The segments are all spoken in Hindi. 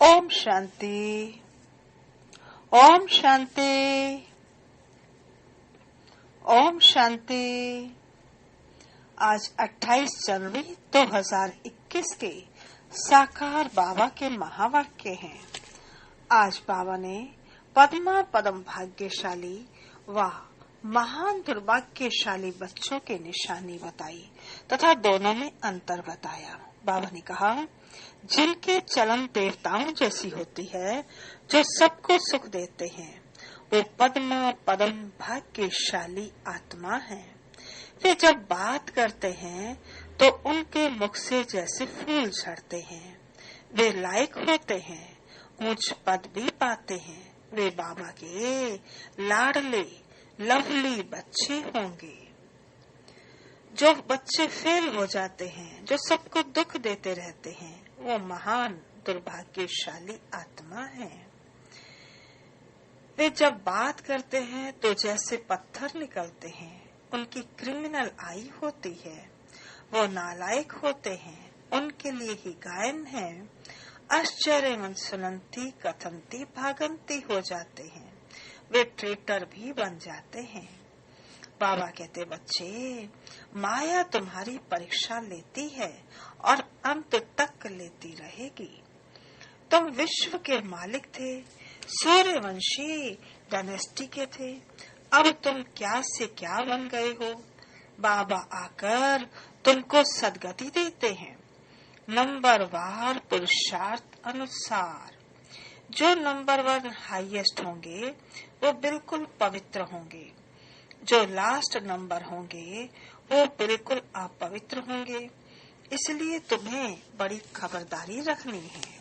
ओम शांति। ओम शांति। ओम शांति। आज 28 जनवरी 2021 के साकार बाबा के महावाक्य हैं। आज बाबा ने पद्मा पदम भाग्यशाली व महान दुर्भाग्यशाली बच्चों के निशानी बताई तथा दोनों में अंतर बताया। बाबा ने कहा, जिनके चलन देवताओं जैसी होती है, जो सबको सुख देते हैं, वो पद्मा पदम भाग्यशाली आत्मा है। वे जब बात करते हैं तो उनके मुख से जैसे फूल झड़ते हैं। वे लायक होते हैं, ऊंच पद भी पाते हैं। वे बाबा के लाडले लवली बच्चे होंगे। जो बच्चे फेल हो जाते हैं, जो सबको दुख देते रहते हैं, वो महान दुर्भाग्यशाली आत्मा है। वे जब बात करते हैं तो जैसे पत्थर निकलते हैं। उनकी क्रिमिनल आई होती है। वो नालायक होते हैं। उनके लिए ही गायन है। आश्चर्य सुनंती कथंती भागंती हो जाते हैं। वे ट्रेटर भी बन जाते हैं। बाबा कहते, बच्चे, माया तुम्हारी परीक्षा लेती है और अंत तक लेती रहेगी। तुम विश्व के मालिक थे, सूर्यवंशी डायनेस्टी के थे। अब तुम क्या से क्या बन गए हो। बाबा आकर तुमको सदगति देते हैं। नंबरवार पुरुषार्थ अनुसार जो नंबर 1 हाईएस्ट होंगे वो बिल्कुल पवित्र होंगे। जो लास्ट नंबर होंगे वो बिल्कुल अपवित्र होंगे। इसलिए तुम्हें बड़ी खबरदारी रखनी है।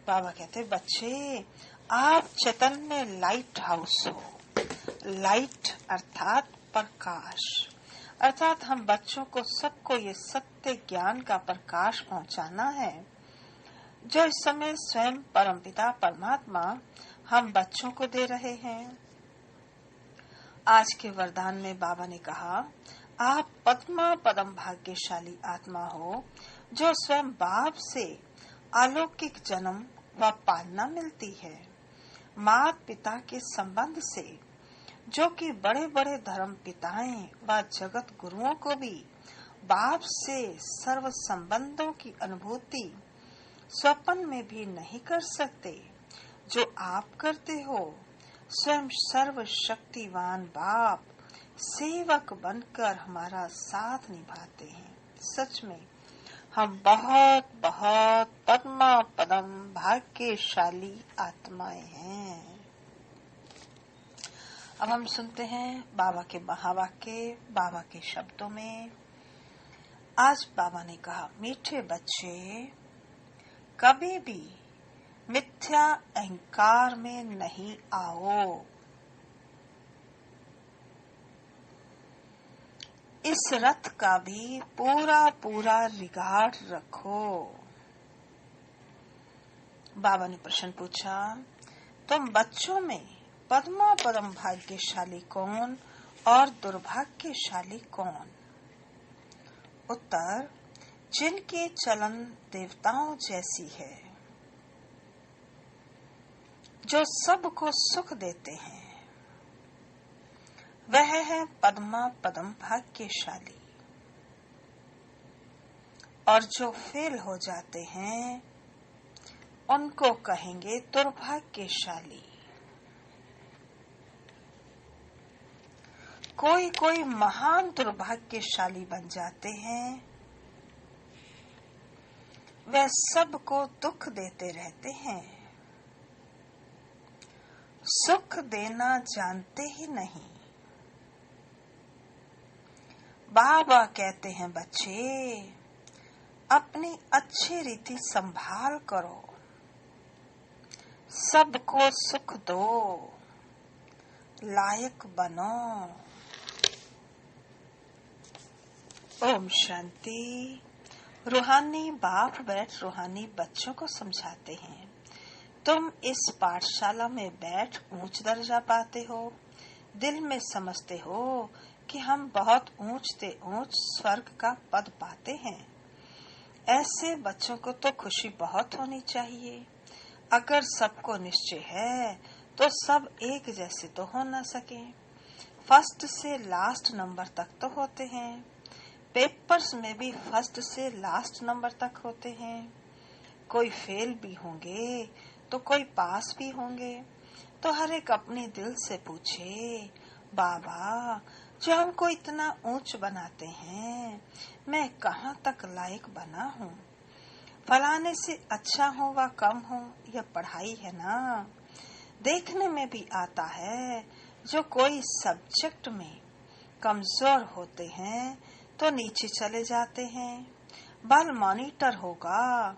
बाबा कहते, बच्चे, आप चैतन्य लाइट हाउस हो। लाइट अर्थात प्रकाश, अर्थात हम बच्चों को सबको ये सत्य ज्ञान का प्रकाश पहुंचाना है जो इस समय स्वयं परमपिता परमात्मा हम बच्चों को दे रहे हैं। आज के वरदान में बाबा ने कहा, आप पद्मा पदम भाग्यशाली आत्मा हो जो स्वयं बाप से अलौकिक जन्म व पालना मिलती है। माता पिता के संबंध से, जो कि बड़े बड़े धर्म पिताएं व जगत गुरुओं को भी बाप से सर्व संबंधों की अनुभूति स्वप्न में भी नहीं कर सकते, जो आप करते हो। स्वयं सर्वशक्तिवान बाप सेवक बनकर हमारा साथ निभाते हैं। सच में हम बहुत बहुत पद्मा पदम भाग्यशाली आत्माएं हैं। अब हम सुनते हैं बाबा के महावाक्य, बाबा के शब्दों में। आज बाबा ने कहा, मीठे बच्चे, कभी भी मिथ्या अहंकार में नहीं आओ। इस रथ का भी पूरा पूरा रिगार्ड रखो। बाबा ने प्रश्न पूछा, तुम बच्चों में पद्मा पदम भाग्यशाली कौन और दुर्भाग्यशाली कौन? उत्तर, जिनके चलन देवताओं जैसी है, जो सबको सुख देते हैं, वह है पद्मा पदम भाग्यशाली। और जो फेल हो जाते हैं उनको कहेंगे दुर्भाग्यशाली। कोई कोई महान दुर्भाग्यशाली बन जाते हैं। वे सबको दुख देते रहते हैं, सुख देना जानते ही नहीं। बाबा कहते हैं, बच्चे, अपनी अच्छी रीति संभाल करो, सबको सुख दो, लायक बनो। ओम शांति। रूहानी बाप बैठ रूहानी बच्चों को समझाते हैं, तुम इस पाठशाला में बैठ ऊंच दर्जा पाते हो। दिल में समझते हो कि हम बहुत ऊंच से ऊंच स्वर्ग का पद पाते हैं। ऐसे बच्चों को तो खुशी बहुत होनी चाहिए। अगर सबको निश्चय है तो सब एक जैसे तो हो न सके। फर्स्ट से लास्ट नंबर तक तो होते हैं, पेपर्स में भी फर्स्ट से लास्ट नंबर तक होते हैं। कोई फेल भी होंगे तो कोई पास भी होंगे। तो हर एक अपने दिल से पूछे, बाबा जो हमको इतना ऊंच बनाते हैं, मैं कहाँ तक लायक बना हूँ? फलाने से अच्छा हो व कम हो, यह पढ़ाई है ना। देखने में भी आता है जो कोई सब्जेक्ट में कमजोर होते हैं तो नीचे चले जाते हैं। बल मॉनिटर होगा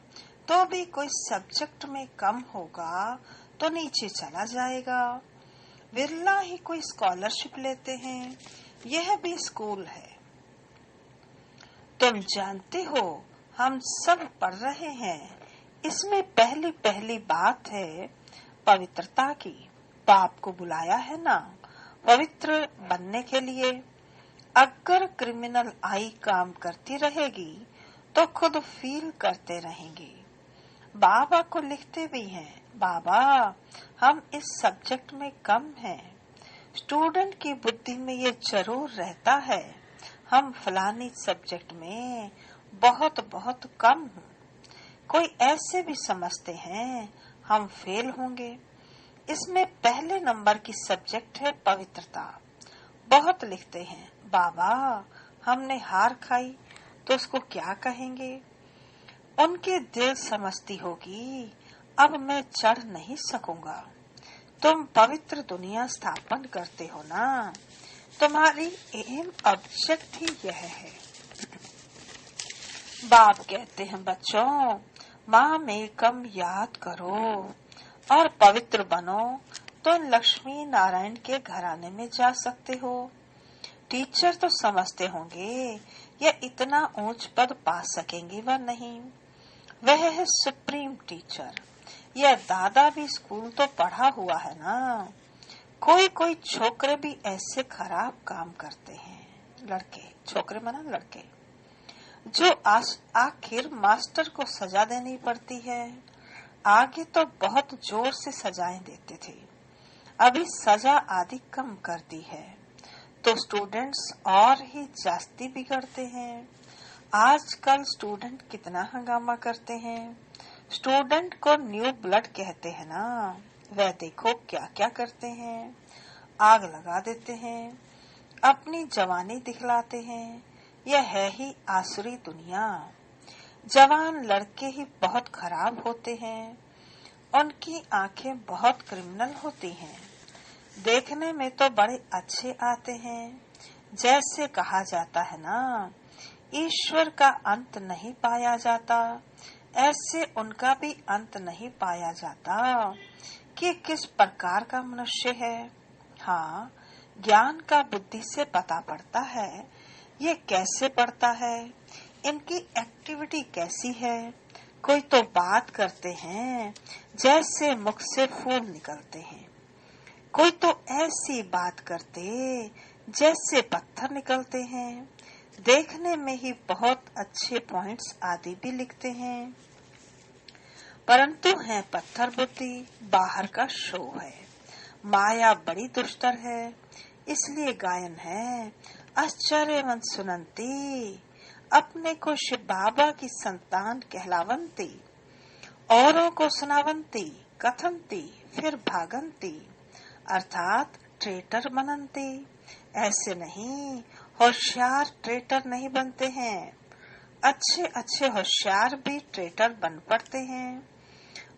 तो भी कोई सब्जेक्ट में कम होगा तो नीचे चला जाएगा। विरला ही कोई स्कॉलरशिप लेते हैं, यह भी स्कूल है। तुम जानते हो हम सब पढ़ रहे हैं, इसमें पहली पहली बात है पवित्रता की। पाप को बुलाया है ना पवित्र बनने के लिए। अगर क्रिमिनल आई काम करती रहेगी तो खुद फील करते रहेंगे। बाबा को लिखते भी हैं, बाबा हम इस सब्जेक्ट में कम हैं। स्टूडेंट की बुद्धि में ये जरूर रहता है, हम फलानी सब्जेक्ट में बहुत बहुत कम हूँ। कोई ऐसे भी समझते हैं हम फेल होंगे। इसमें पहले नंबर की सब्जेक्ट है पवित्रता। बहुत लिखते हैं, बाबा हमने हार खाई तो उसको क्या कहेंगे? उनके दिल समझती होगी, अब मैं चढ़ नहीं सकूंगा। तुम पवित्र दुनिया स्थापन करते हो ना, तुम्हारी एम ऑब्जेक्ट ही यह है। बाप कहते हैं, बच्चों माँ में कम याद करो और पवित्र बनो तो लक्ष्मी नारायण के घराने में जा सकते हो। टीचर तो समझते होंगे यह इतना ऊंच पद पा सकेंगे व नहीं, वह है सुप्रीम टीचर। यह दादा भी स्कूल तो पढ़ा हुआ है ना। कोई कोई छोकरे भी ऐसे खराब काम करते हैं, लड़के, छोकरे माना लड़के, जो आखिर मास्टर को सजा देनी पड़ती है। आगे तो बहुत जोर से सजाएं देते थे, अभी सजा आदि कम कर दी है तो स्टूडेंट्स और ही जास्ती बिगड़ते हैं। आजकल स्टूडेंट कितना हंगामा करते हैं। स्टूडेंट को न्यू ब्लड कहते हैं ना, वह देखो क्या क्या करते हैं। आग लगा देते हैं, अपनी जवानी दिखलाते हैं। यह है ही आसुरी दुनिया। जवान लड़के ही बहुत खराब होते हैं, उनकी आंखें बहुत क्रिमिनल होती हैं। देखने में तो बड़े अच्छे आते हैं। जैसे कहा जाता है ना, ईश्वर का अंत नहीं पाया जाता, ऐसे उनका भी अंत नहीं पाया जाता कि किस प्रकार का मनुष्य है। हाँ, ज्ञान का बुद्धि से पता पड़ता है। ये कैसे पड़ता है, इनकी एक्टिविटी कैसी है। कोई तो बात करते हैं जैसे मुख से फूल निकलते हैं, कोई तो ऐसी बात करते जैसे पत्थर निकलते हैं। देखने में ही बहुत अच्छे पॉइंट्स आदि भी लिखते हैं, परंतु है पत्थर बुद्धि, बाहर का शो है। माया बड़ी दुष्टर है, इसलिए गायन है, आश्चर्यवंत सुनंती, अपने को शिव बाबा की संतान कहलावंती, औरों को सुनावंती, कथंती, फिर भागंती, अर्थात ट्रेटर बनंती। ऐसे नहीं, होशियार ट्रेटर नहीं बनते हैं, अच्छे अच्छे होशियार भी ट्रेटर बन पड़ते हैं।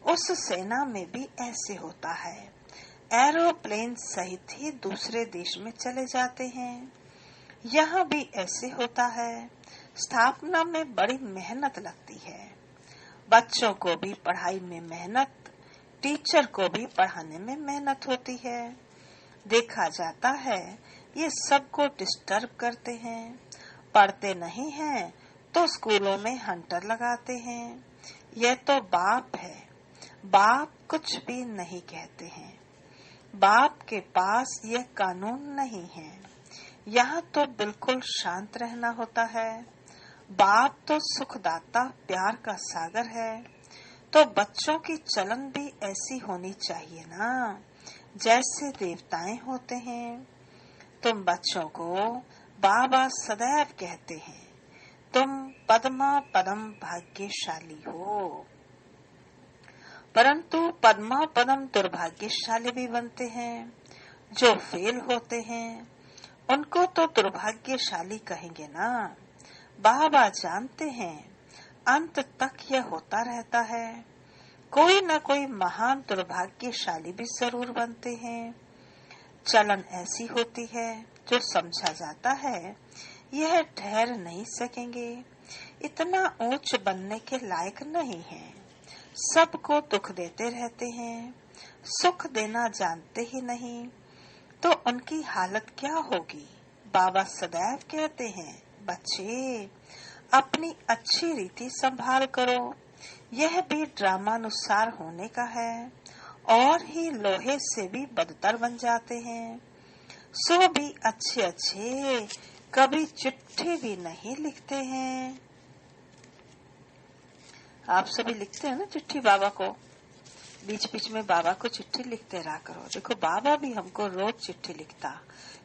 उस सेना में भी ऐसे होता है, एरोप्लेन सहित ही दूसरे देश में चले जाते हैं। यहाँ भी ऐसे होता है, स्थापना में बड़ी मेहनत लगती है। बच्चों को भी पढ़ाई में मेहनत, टीचर को भी पढ़ाने में मेहनत होती है। देखा जाता है ये सबको डिस्टर्ब करते हैं। पढ़ते नहीं हैं तो स्कूलों में हंटर लगाते हैं। यह तो बाप है, बाप कुछ भी नहीं कहते हैं। बाप के पास यह कानून नहीं है। यहाँ तो बिल्कुल शांत रहना होता है। बाप तो सुखदाता प्यार का सागर है। तो बच्चों की चलन भी ऐसी होनी चाहिए ना, जैसे देवताएं होते हैं। तुम बच्चों को बाबा सदैव कहते हैं, तुम पद्मा पदम भाग्यशाली हो। परंतु पद्मा पदम दुर्भाग्यशाली भी बनते हैं। जो फेल होते हैं उनको तो दुर्भाग्यशाली कहेंगे ना। बाबा जानते हैं अंत तक यह होता रहता है। कोई न कोई महान दुर्भाग्यशाली भी जरूर बनते हैं। चलन ऐसी होती है जो समझा जाता है यह ठहर नहीं सकेंगे, इतना ऊंच बनने के लायक नहीं है। सबको दुख देते रहते हैं, सुख देना जानते ही नहीं, तो उनकी हालत क्या होगी। बाबा सदैव कहते हैं, बच्चे अपनी अच्छी रीति संभाल करो, यह भी ड्रामानुसार होने का है। और ही लोहे से भी बदतर बन जाते हैं। सो भी अच्छे अच्छे कभी चिट्ठी भी नहीं लिखते हैं। आप सभी लिखते हैं ना चिट्ठी बाबा को, बीच बीच में बाबा को चिट्ठी लिखते रहा करो। देखो बाबा भी हमको रोज चिट्ठी लिखता,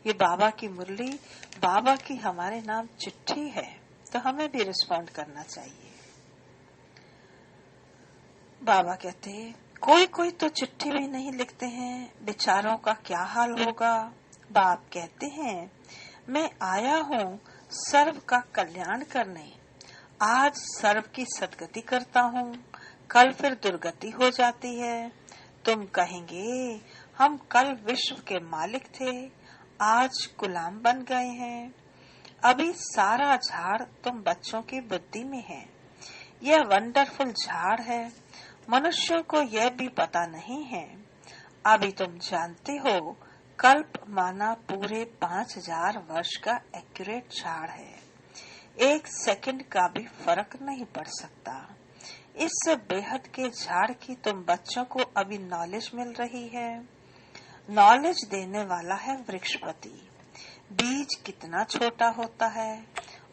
ये बाबा की मुरली, बाबा की हमारे नाम चिट्ठी है, तो हमें भी रिस्पॉन्ड करना चाहिए। बाबा कहते कोई कोई तो चिट्ठी भी नहीं लिखते हैं, बेचारों का क्या हाल होगा। बाप कहते हैं मैं आया हूँ सर्व का कल्याण करने, आज सर्व की सदगति करता हूँ, कल फिर दुर्गति हो जाती है। तुम कहेंगे हम कल विश्व के मालिक थे, आज गुलाम बन गए हैं। अभी सारा झाड़ तुम बच्चों की बुद्धि में है। यह वंडरफुल झाड़ है, मनुष्यों को यह भी पता नहीं है। अभी तुम जानते हो कल्प माना पूरे 5000 वर्ष का एक्यूरेट झाड़ है, एक सेकंड का भी फर्क नहीं पड़ सकता। इस बेहद के झाड़ की तुम बच्चों को अभी नॉलेज मिल रही है। नॉलेज देने वाला है वृक्षपति। बीज कितना छोटा होता है,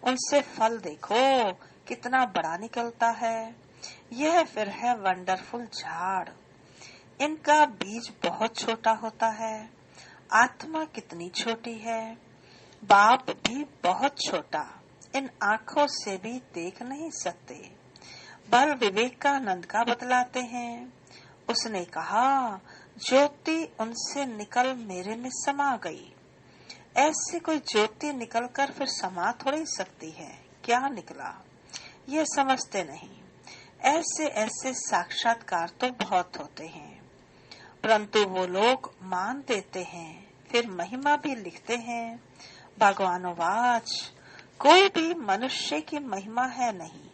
उनसे फल देखो कितना बड़ा निकलता है। यह फिर है वंडरफुल झाड़। इनका बीज बहुत छोटा होता है। आत्मा कितनी छोटी है, बाप भी बहुत छोटा, इन आँखों से भी देख नहीं सकते। बल विवेकानंद का बतलाते हैं। उसने कहा ज्योति उनसे निकल मेरे में समा गई। ऐसे कोई ज्योति निकलकर फिर समा थोड़ी सकती है, क्या निकला ये समझते नहीं। ऐसे ऐसे साक्षात्कार तो बहुत होते हैं, परंतु वो लोग मान देते हैं, फिर महिमा भी लिखते हैं। भगवानोवाच कोई भी मनुष्य की महिमा है नहीं,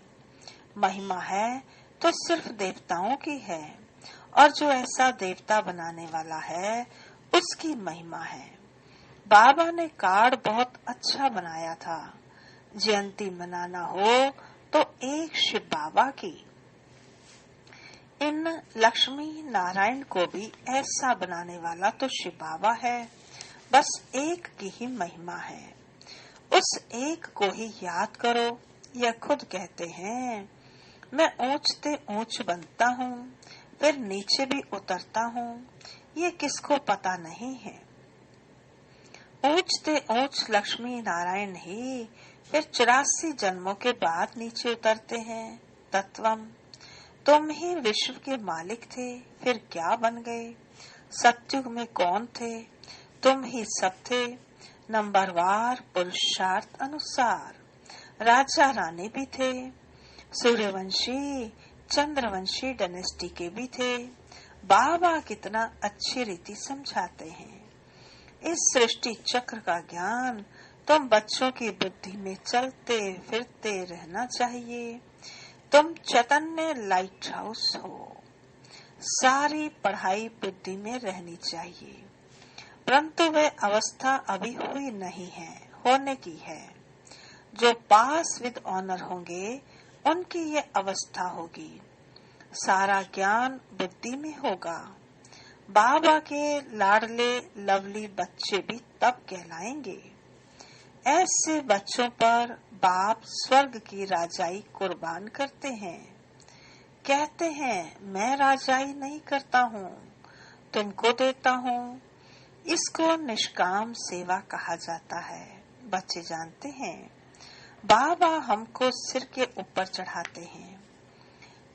महिमा है तो सिर्फ देवताओं की है, और जो ऐसा देवता बनाने वाला है उसकी महिमा है। बाबा ने कार्ड बहुत अच्छा बनाया था। जयंती मनाना हो तो एक शिव बाबा की। इन लक्ष्मी नारायण को भी ऐसा बनाने वाला तो शिव बाबा है, बस एक की ही महिमा है। उस एक को ही याद करो। यह खुद कहते हैं मैं ऊंचते ऊंच बनता हूँ, फिर नीचे भी उतरता हूँ, ये किसको पता नहीं है। ऊंचते ऊंच लक्ष्मी नारायण ही फिर 84 जन्मों के बाद नीचे उतरते हैं। तत्वम तुम ही विश्व के मालिक थे, फिर क्या बन गए। सत्युग में कौन थे, तुम ही सब थे। नंबरवार पुरुषार्थ अनुसार राजा रानी भी थे, सूर्यवंशी चंद्रवंशी डायनेस्टी के भी थे। बाबा कितना अच्छी रीति समझाते हैं। इस सृष्टि चक्र का ज्ञान तुम बच्चों की बुद्धि में चलते फिरते रहना चाहिए। तुम चैतन्य लाइट हाउस हो, सारी पढ़ाई बुद्धि में रहनी चाहिए, परंतु वह अवस्था अभी हुई नहीं है, होने की है। जो पास विद ऑनर होंगे उनकी ये अवस्था होगी। सारा ज्ञान बुद्धि में होगा। बाबा के लाडले लवली बच्चे भी तब कहलाएंगे। ऐसे बच्चों पर बाप स्वर्ग की राजाई कुर्बान करते हैं। कहते हैं मैं राजाई नहीं करता हूँ, तुमको देता हूँ। इसको निष्काम सेवा कहा जाता है। बच्चे जानते हैं बाबा हमको सिर के ऊपर चढ़ाते हैं,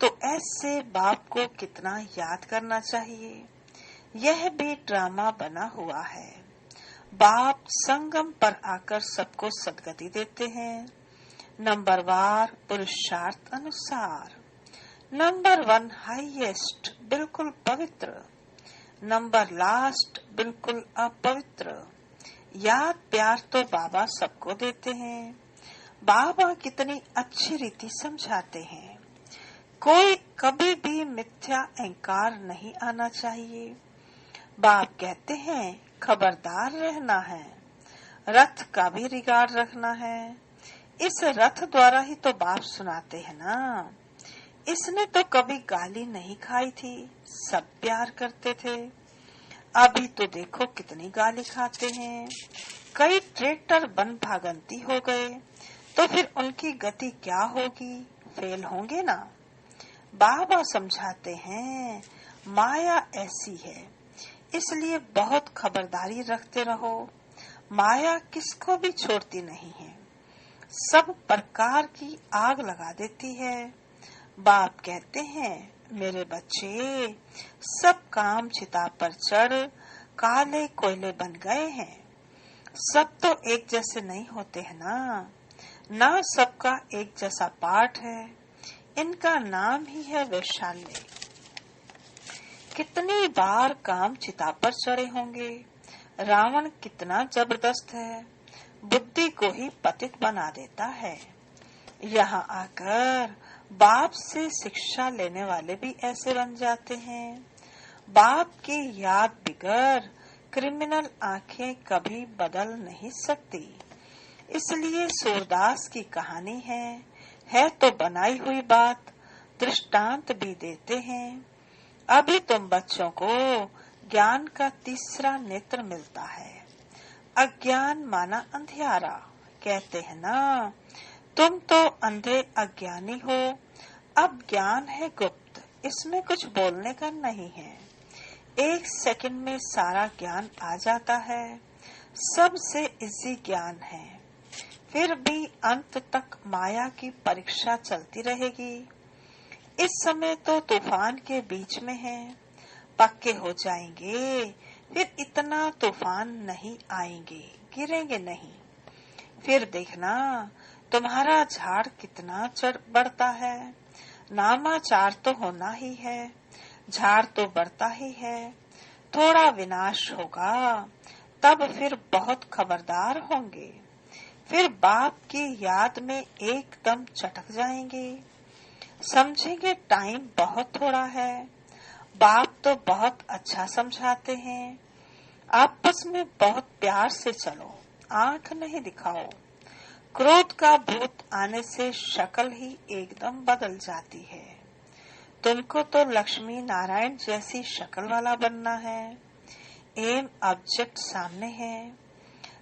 तो ऐसे बाप को कितना याद करना चाहिए। यह भी ड्रामा बना हुआ है। बाप संगम पर आकर सबको सदगति देते हैं, नंबरवार पुरुषार्थ अनुसार। नंबर 1 हाईएस्ट बिल्कुल पवित्र, नंबर लास्ट बिल्कुल अपवित्र। याद प्यार तो बाबा सबको देते हैं। बाबा कितनी अच्छी रीति समझाते हैं। कोई कभी भी मिथ्या अहंकार नहीं आना चाहिए। बाप कहते हैं खबरदार रहना है, रथ का भी रिगार्ड रखना है। इस रथ द्वारा ही तो बाप सुनाते हैं ना। इसने तो कभी गाली नहीं खाई थी, सब प्यार करते थे। अभी तो देखो कितनी गाली खाते हैं। कई ट्रेटर बन भागंती हो गए, तो फिर उनकी गति क्या होगी, फेल होंगे ना। बाबा समझाते हैं माया ऐसी है, इसलिए बहुत खबरदारी रखते रहो। माया किसको भी छोड़ती नहीं है, सब प्रकार की आग लगा देती है। बाप कहते हैं मेरे बच्चे, सब काम चिता पर चढ़ काले कोयले बन गए हैं। सब तो एक जैसे नहीं होते हैं ना सबका एक जैसा पाठ है। इनका नाम ही है वैशाल्य। कितनी बार काम चिता पर चढ़े होंगे। रावण कितना जबरदस्त है, बुद्धि को ही पतित बना देता है। यहाँ आकर बाप से शिक्षा लेने वाले भी ऐसे बन जाते हैं। बाप की याद बिगर क्रिमिनल आंखें कभी बदल नहीं सकती। इसलिए सूरदास की कहानी है तो बनाई हुई बात, दृष्टांत भी देते हैं। अभी तुम बच्चों को ज्ञान का तीसरा नेत्र मिलता है। अज्ञान माना अंधियारा। कहते हैं ना तुम तो अंधे अज्ञानी हो, अब ज्ञान है गुप्त, इसमें कुछ बोलने का नहीं है। 1 सेकंड में सारा ज्ञान आ जाता है, सबसे इजी ज्ञान है। फिर भी अंत तक माया की परीक्षा चलती रहेगी। इस समय तो तूफान के बीच में है, पक्के हो जाएंगे, फिर इतना तूफान नहीं आएंगे, गिरेंगे नहीं। फिर देखना तुम्हारा झाड़ कितना चढ़ बढ़ता है। नामाचार तो होना ही है, झाड़ तो बढ़ता ही है। थोड़ा विनाश होगा, तब फिर बहुत खबरदार होंगे। फिर बाप की याद में एकदम चटक जाएंगे। समझेंगे टाइम बहुत थोड़ा है। बाप तो बहुत अच्छा समझाते हैं। आपस में बहुत प्यार से चलो, आंख नहीं दिखाओ। क्रोध का भूत आने से शक्ल ही एकदम बदल जाती है। तुमको तो लक्ष्मी नारायण जैसी शक्ल वाला बनना है। एम ऑब्जेक्ट सामने है।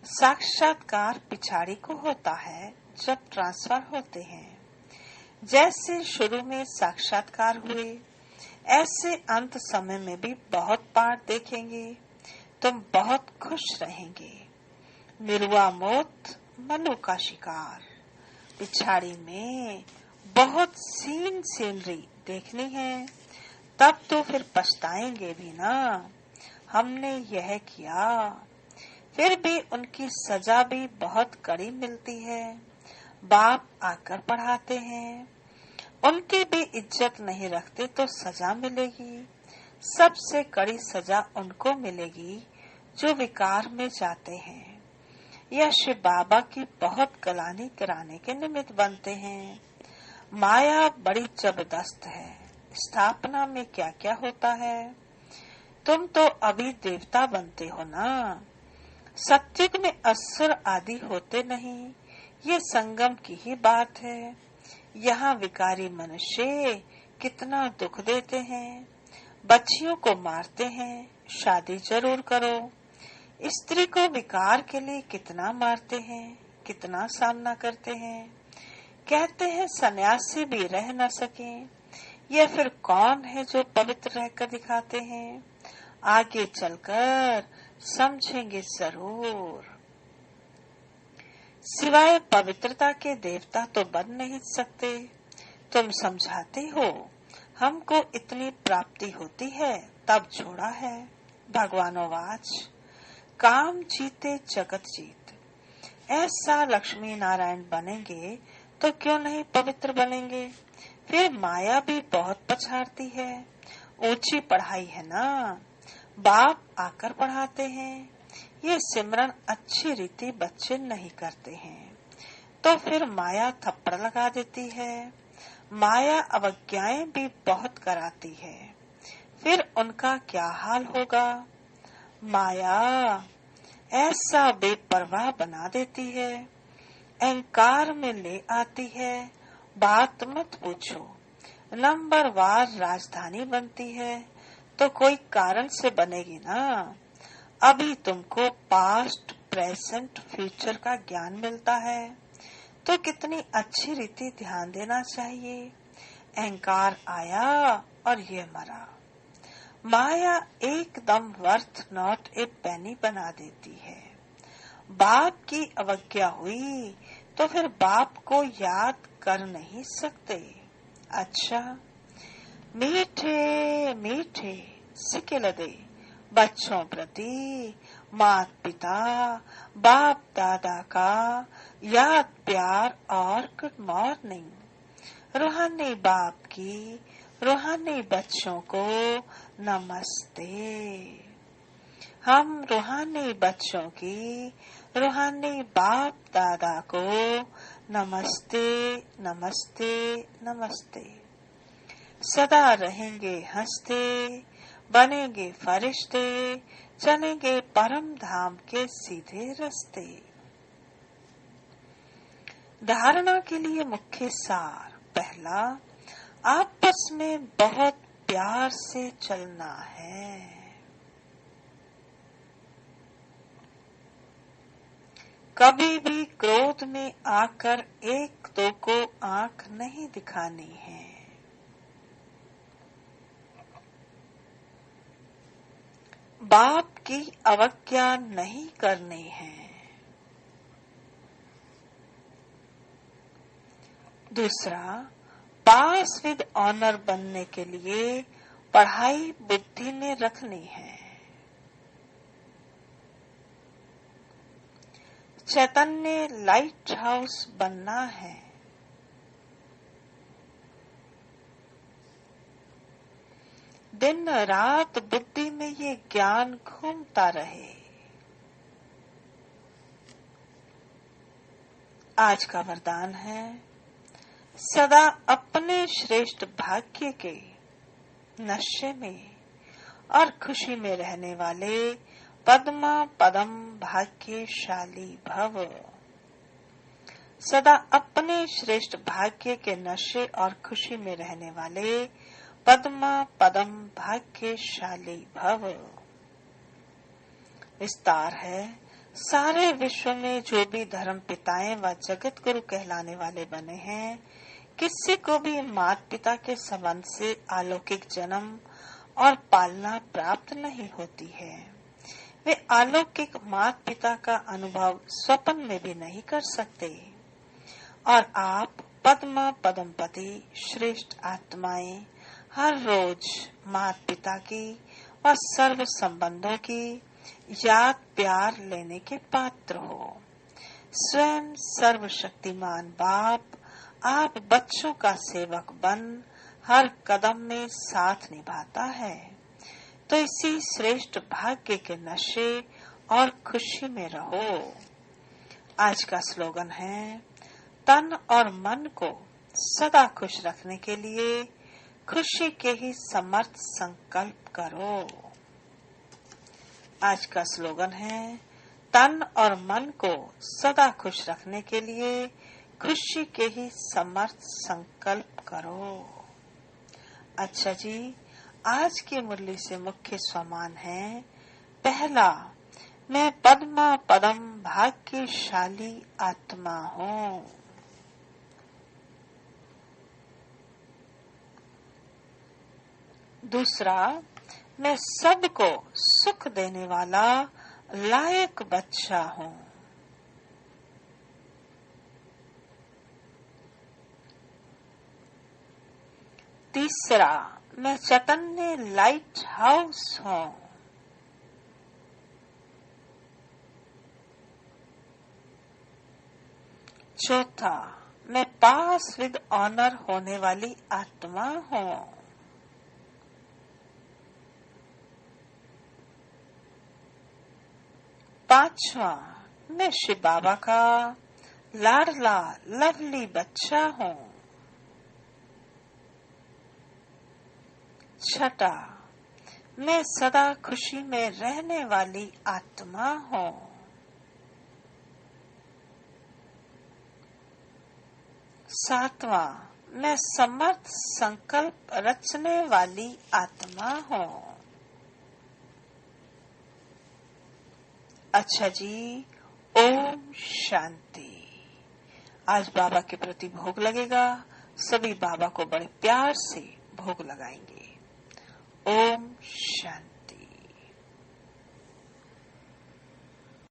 साक्षात्कार पिछाड़ी को होता है जब ट्रांसफर होते हैं। जैसे शुरू में साक्षात्कार हुए, ऐसे अंत समय में भी बहुत पाठ देखेंगे। तुम बहुत खुश रहेंगे। निरुआ मौत मनु का शिकार। पिछाड़ी में बहुत सीनरी देखनी है, तब तो फिर पछताएंगे भी ना, हमने यह किया। फिर भी उनकी सजा भी बहुत कड़ी मिलती है। बाप आकर पढ़ाते हैं, उनकी भी इज्जत नहीं रखते तो सजा मिलेगी। सबसे कड़ी सजा उनको मिलेगी जो विकार में जाते हैं या शिव बाबा की बहुत गलानी कराने के निमित्त बनते हैं। माया बड़ी जबरदस्त है। स्थापना में क्या क्या होता है। तुम तो अभी देवता बनते हो ना। सत्युग में असुर आदि होते नहीं, ये संगम की ही बात है। यहाँ विकारी मनुष्य कितना दुख देते हैं, बच्चियों को मारते हैं। शादी जरूर करो। स्त्री को विकार के लिए कितना मारते हैं, कितना सामना करते हैं। कहते हैं सन्यासी भी रह न सके, या फिर कौन है जो पवित्र रहकर दिखाते हैं? आगे चलकर समझेंगे जरूर। सिवाय पवित्रता के देवता तो बन नहीं सकते। तुम समझाते हो हमको इतनी प्राप्ति होती है तब छोड़ा है। भगवानोवाच काम जीते जगत जीत। ऐसा लक्ष्मी नारायण बनेंगे तो क्यों नहीं पवित्र बनेंगे? फिर माया भी बहुत पछाड़ती है। ऊंची पढ़ाई है ना, बाप आकर पढ़ाते हैं। ये सिमरन अच्छी रीति बच्चे नहीं करते हैं तो फिर माया थप्पड़ लगा देती है। माया अवज्ञाएं भी बहुत कराती है। फिर उनका क्या हाल होगा? माया ऐसा बेपरवाह बना देती है, अहंकार में ले आती है। बात मत पूछो, नंबरवार राजधानी बनती है तो कोई कारण से बनेगी ना। अभी तुमको पास्ट, प्रेजेंट, फ्यूचर का ज्ञान मिलता है तो कितनी अच्छी रीति ध्यान देना चाहिए। अहंकार आया और ये मरा। माया एकदम वर्थ नॉट ए पेनी बना देती है। बाप की अवज्ञा हुई तो फिर बाप को याद कर नहीं सकते। अच्छा, मीठे मीठे सिके लदे बच्चों प्रति माता पिता बाप दादा का याद प्यार और गुड मॉर्निंग। रूहानी बाप की रूहानी बच्चों को नमस्ते। हम रूहानी बच्चों की रूहानी बाप दादा को नमस्ते नमस्ते नमस्ते। सदा रहेंगे हंसते, बनेंगे फरिश्ते, चलेंगे परम धाम के सीधे रास्ते। धारणा के लिए मुख्य सार। पहला, आपस में बहुत प्यार से चलना है। कभी भी क्रोध में आकर एक दो को आंख नहीं दिखानी है। बाप की अवज्ञा नहीं करनी है। दूसरा, पास विद ऑनर बनने के लिए पढ़ाई बुद्धि में रखनी है। चैतन्य लाइट हाउस बनना है। दिन रात बुद्धि में ये ज्ञान घूमता रहे। आज का वरदान है, सदा अपने श्रेष्ठ भाग्य के नशे में और खुशी में रहने वाले पद्मा पदम भाग्यशाली भव। सदा अपने श्रेष्ठ भाग्य के नशे और खुशी में रहने वाले पद्मा पदम भाग्यशाली भव। विस्तार है, सारे विश्व में जो भी धर्म पिताएं व जगत गुरु कहलाने वाले बने हैं, किसी को भी माता पिता के संबंध से अलौकिक जन्म और पालना प्राप्त नहीं होती है। वे अलौकिक माता पिता का अनुभव स्वप्न में भी नहीं कर सकते। और आप पद्मा पदमपति श्रेष्ठ आत्माएं हर रोज माता पिता की व सर्व संबंधों की याद प्यार लेने के पात्र हो। स्वयं सर्वशक्तिमान बाप आप बच्चों का सेवक बन हर कदम में साथ निभाता है। तो इसी श्रेष्ठ भाग्य के नशे और खुशी में रहो। आज का स्लोगन है, तन और मन को सदा खुश रखने के लिए खुशी के ही समर्थ संकल्प करो। आज का स्लोगन है, तन और मन को सदा खुश रखने के लिए खुशी के ही समर्थ संकल्प करो। अच्छा जी, आज की मुरली से मुख्य स्वमान है। पहला, मैं पद्मा पदम भाग्यशाली आत्मा हूँ। दूसरा, मैं सबको सुख देने वाला लायक बच्चा हूँ। तीसरा, मैं चैतन्य लाइट हाउस हूँ। चौथा, मैं पास विद ऑनर होने वाली आत्मा हूँ। पांचवा, मैं शिव बाबा का लाडला लवली बच्चा हूँ। छठा, मैं सदा खुशी में रहने वाली आत्मा हूँ। सातवां, मैं समर्थ संकल्प रचने वाली आत्मा हूँ। अच्छा जी, ओम शांति। आज बाबा के प्रति भोग लगेगा। सभी बाबा को बड़े प्यार से भोग लगाएंगे। ओम शांति।